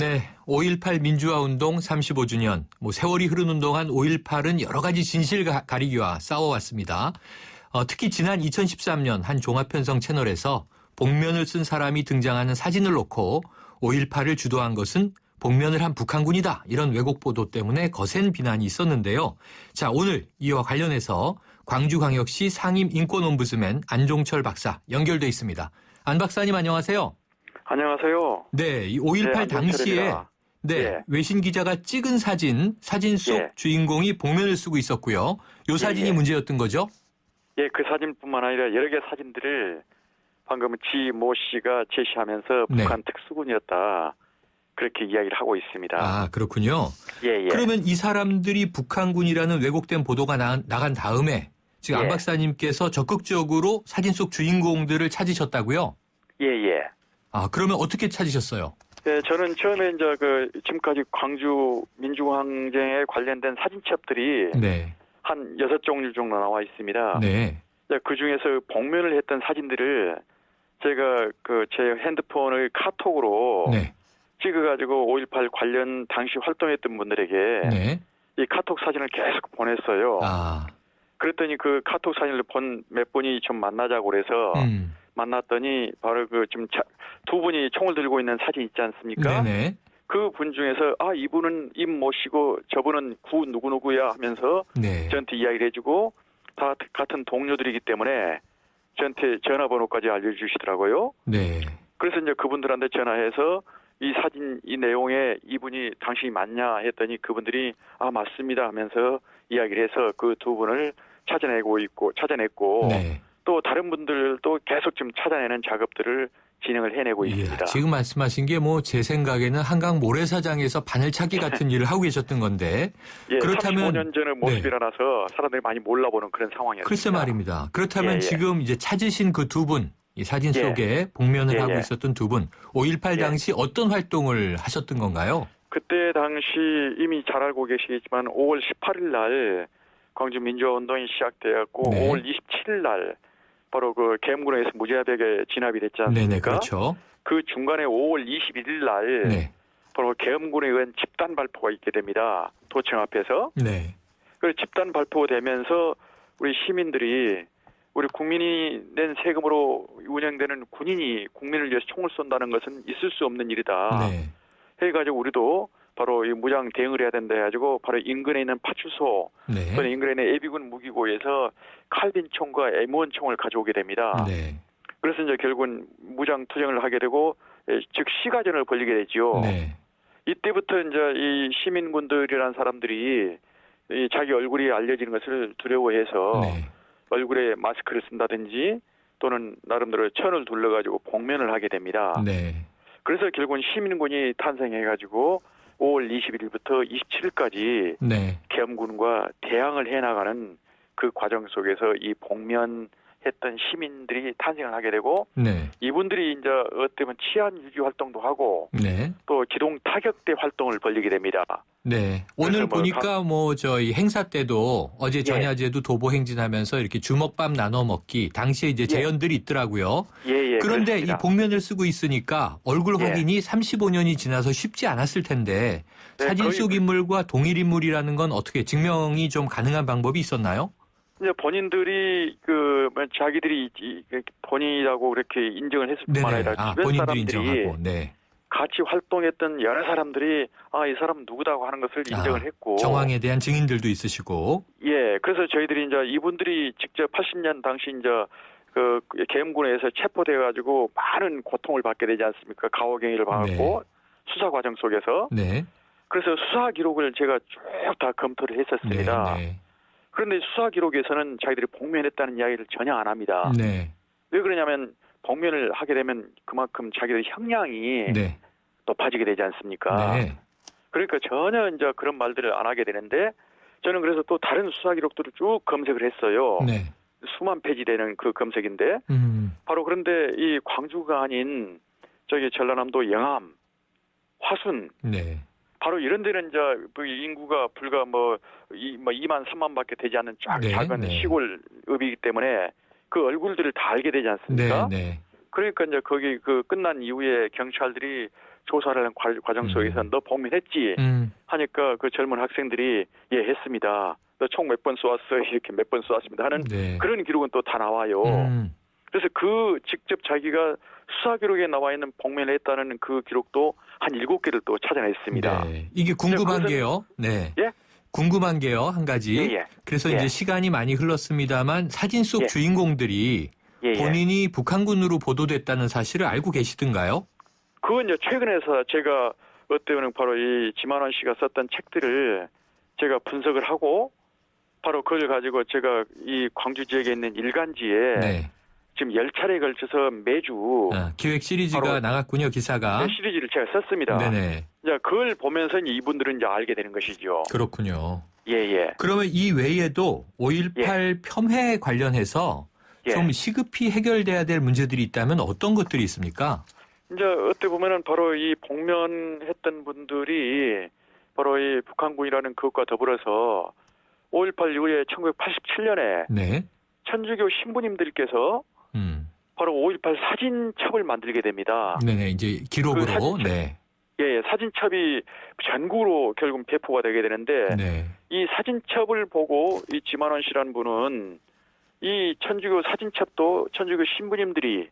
네, 5.18 민주화운동 35주년, 세월이 흐르는 동안 5.18은 여러 가지 진실 가리기와 싸워왔습니다. 특히 지난 2013년 한 종합편성 채널에서 복면을 쓴 사람이 등장하는 사진을 놓고 5.18을 주도한 것은 복면을 한 북한군이다. 이런 왜곡 보도 때문에 거센 비난이 있었는데요. 자, 오늘 이와 관련해서 광주광역시 상임인권옴부ds맨 안종철 박사 연결돼 있습니다. 안 박사님 안녕하세요. 안녕하세요. 네, 이 5.18 당시에 외신 기자가 찍은 사진 속 주인공이 복면을 쓰고 있었고요. 이 사진이 문제였던 거죠? 예, 그 사진뿐만 아니라 여러 개 사진들을 방금 모 씨가 제시하면서 북한 특수군이었다. 그렇게 이야기를 하고 있습니다. 아, 그렇군요. 그러면 이 사람들이 북한군이라는 왜곡된 보도가 나간 다음에 지금 안 박사님께서 적극적으로 사진 속 주인공들을 찾으셨다고요? 아, 그러면 어떻게 찾으셨어요? 네, 저는 처음에 지금까지 광주 민주항쟁에 관련된 사진첩들이 한 6종류 정도 나와 있습니다. 그 중에서 복면을 했던 사진들을 제가 제 핸드폰의 카톡으로 찍어가지고 5.18 관련 당시 활동했던 분들에게 이 카톡 사진을 계속 보냈어요. 그랬더니 그 카톡 사진을 본 몇 분이 좀 만나자고 그래서 만났더니 바로 지금 두 분이 총을 들고 있는 사진 있지 않습니까? 그 분 중에서 이분은 임 모시고 저분은 구 누구누구야 하면서 저한테 이야기를 해주고 다 같은 동료들이기 때문에 저한테 전화번호까지 알려주시더라고요. 그래서 이제 그분들한테 전화해서 이 사진 이 내용에 이분이 당신이 맞냐 했더니 그분들이 맞습니다 하면서 이야기를 해서 그 두 분을 찾아냈고 또 다른 분들도 계속 지금 찾아내는 작업들을 진행을 해내고 있습니다. 지금 말씀하신 게 제 생각에는 한강 모래사장에서 바늘찾기 같은 일을 하고 계셨던 건데 그렇다면 35년 전의 모습이라서 사람들이 많이 몰라보는 그런 상황이었습니다. 글쎄 말입니다. 그렇다면 지금 이제 찾으신 그 두 분, 이 사진 속에 복면을 하고 있었던 두 분, 5.18 당시 어떤 활동을 하셨던 건가요? 그때 당시 이미 잘 알고 계시겠지만 5월 18일 날 광주 민주화운동이 시작되었고 5월 27일 날 바로 그 계엄군에서 무자백에 진압이 됐지 않습니까? 그렇죠. 그 중간에 5월 21일 날 바로 계엄군에 의한 집단 발포가 있게 됩니다. 도청 앞에서. 그 집단 발포되면서 우리 시민들이 우리 국민이 낸 세금으로 운영되는 군인이 국민을 위해서 총을 쏜다는 것은 있을 수 없는 일이다. 해가지고 우리도 바로 이 무장 대응을 해야 된다 해가지고 바로 인근에 있는 파출소 또는 인근에 있는 예비군 무기고에서 칼빈 총과 M1 총을 가져오게 됩니다. 그래서 이제 결국은 무장 투쟁을 하게 되고 즉 시가전을 벌이게 되죠. 이때부터 이제 이 시민군들이라는 사람들이 이 자기 얼굴이 알려지는 것을 두려워해서 얼굴에 마스크를 쓴다든지 또는 나름대로 천을 둘러가지고 복면을 하게 됩니다. 그래서 결국은 시민군이 탄생해가지고 5월 21일부터 27일까지 계엄군과 대항을 해나가는 그 과정 속에서 이 복면했던 시민들이 탄생을 하게 되고 이분들이 이제 어쩌면 치안 유지 활동도 하고 또 기동 타격대 활동을 벌이게 됩니다. 오늘 보니까 저희 행사 때도 어제 전야제도 도보 행진하면서 이렇게 주먹밥 나눠 먹기 당시에 이제 재현들이 있더라고요. 그런데 그렇습니다. 이 복면을 쓰고 있으니까 얼굴 확인이 35년이 지나서 쉽지 않았을 텐데 사진 속 인물과 동일 인물이라는 건 어떻게 증명이 좀 가능한 방법이 있었나요? 이제 본인들이 자기들이 본인이라고 그렇게 인정을 했을 뿐만 아니라 주변 사람들이 인정하고, 같이 활동했던 여러 사람들이 이 사람 누구다고 하는 것을 인정을 했고 정황에 대한 증인들도 있으시고 그래서 저희들이 이제 이분들이 직접 80년 당시 이제 그 계엄군에서 체포돼 가지고 많은 고통을 받게 되지 않습니까? 가호경위를 받았고 수사 과정 속에서 그래서 수사 기록을 제가 쭉 다 검토를 했었습니다. 그런데 수사 기록에서는 자기들이 복면했다는 이야기를 전혀 안 합니다. 왜 그러냐면 복면을 하게 되면 그만큼 자기들 형량이 높아지게 되지 않습니까? 그러니까 전혀 이제 그런 말들을 안 하게 되는데 저는 그래서 또 다른 수사 기록들을 쭉 검색을 했어요. 수만 페이지 되는 그 검색인데 바로 그런데 이 광주가 아닌 저기 전라남도 영암, 화순 바로 이런 데는 이제 인구가 불과 2만 3만밖에 되지 않는 쫙 작은 시골읍이기 때문에 그 얼굴들을 다 알게 되지 않습니까? 그러니까 이제 거기 끝난 이후에 경찰들이 조사를 하는 과정 속에서 너 복면했지? 하니까 그 젊은 학생들이 예 했습니다. 너 총 몇 번 쏘았어? 이렇게 몇 번 쏘았습니다 하는 네. 그런 기록은 또 다 나와요. 그래서 그 직접 자기가 수사 기록에 나와 있는 복면을 했다는 그 기록도 한 7개를 또 찾아냈습니다. 네. 이게 궁금한 게요. 네. 예? 궁금한 게요. 한 가지. 예. 그래서 예. 이제 시간이 많이 흘렀습니다만 사진 속 예. 주인공들이 예. 본인이 북한군으로 보도됐다는 사실을 알고 계시던가요? 그건 최근에서 제가 어때는 바로 이 지만원 씨가 썼던 책들을 제가 분석을 하고 바로 그걸 가지고 제가 이 광주 지역에 있는 일간지에 네. 지금 10차례에 걸쳐서 매주 기획 시리즈가 나갔군요, 기사가. 시리즈를 제가 썼습니다. 네네. 이제 그걸 보면서 이분들은 이제 알게 되는 것이죠. 그렇군요. 예. 그러면 이 외에도 5.18 폄훼 관련해서 좀 시급히 해결돼야 될 문제들이 있다면 어떤 것들이 있습니까? 이제 어떻게 보면은 바로 이 복면했던 분들이 바로 이 북한군이라는 그것과 더불어서 5.18 이후에 1987년에 네. 천주교 신부님들께서 바로 5.18 사진첩을 만들게 됩니다. 네네, 이제 기록으로. 그 사진첩, 네. 예, 사진첩이 전국으로 결국 배포가 되게 되는데 네. 이 사진첩을 보고 이 지만원 씨라는 분은 이 천주교 사진첩도 천주교 신부님들이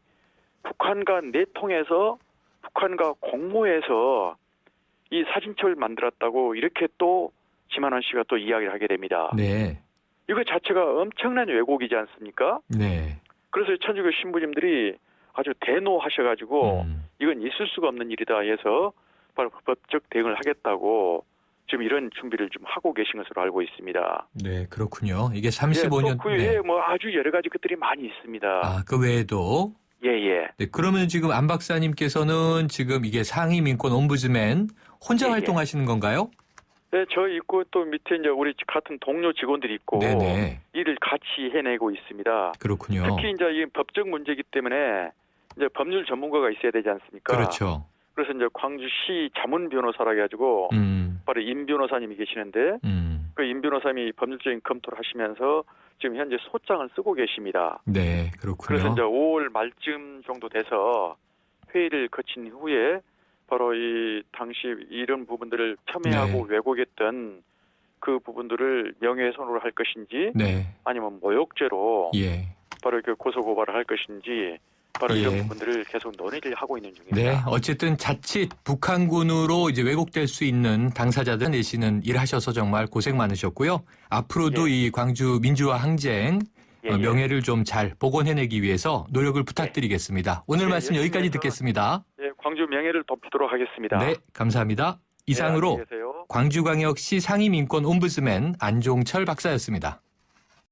북한과 내통해서 북한과 공모해서 이 사진첩을 만들었다고 이렇게 또 지만원 씨가 또 이야기를 하게 됩니다. 네. 이거 자체가 엄청난 왜곡이지 않습니까? 네. 그래서 천주교 신부님들이 아주 대노하셔가지고 이건 있을 수가 없는 일이다 해서 바로 법적 대응을 하겠다고 지금 이런 준비를 좀 하고 계신 것으로 알고 있습니다. 네, 그렇군요. 이게 35년. 예, 또 그 외에 뭐 아주 여러 가지 것들이 많이 있습니다. 그 외에도. 예. 네, 그러면 지금 안 박사님께서는 지금 이게 상임인권 옴부즈맨 혼자 활동하시는 건가요? 네, 저 있고 또 밑에 이제 우리 같은 동료 직원들이 있고 네네. 일을 같이 해내고 있습니다. 그렇군요. 특히 이제 이 법적 문제이기 때문에 이제 법률 전문가가 있어야 되지 않습니까? 그렇죠. 그래서 이제 광주시 자문 변호사라 해가지고 바로 임 변호사님이 계시는데 그 임 변호사님이 법률적인 검토를 하시면서 지금 현재 소장을 쓰고 계십니다. 네, 그렇군요. 그래서 이제 5월 말쯤 정도 돼서 회의를 거친 후에 바로 이 당시 이런 부분들을 폄훼하고 왜곡했던 그 부분들을 명예훼손으로 할 것인지 아니면 모욕죄로 바로 그 고소고발을 할 것인지 바로 이런 부분들을 계속 논의를 하고 있는 중입니다. 네, 어쨌든 자칫 북한군으로 이제 왜곡될 수 있는 당사자들 내시는 일하셔서 정말 고생 많으셨고요. 앞으로도 이 광주 민주화 항쟁 명예를 좀 잘 복원해내기 위해서 노력을 부탁드리겠습니다. 오늘 말씀 여기까지 듣겠습니다. 네, 광주 명예를 돕도록 하겠습니다. 네, 감사합니다. 이상으로 광주광역시 상임인권 옴부즈맨 안종철 박사였습니다.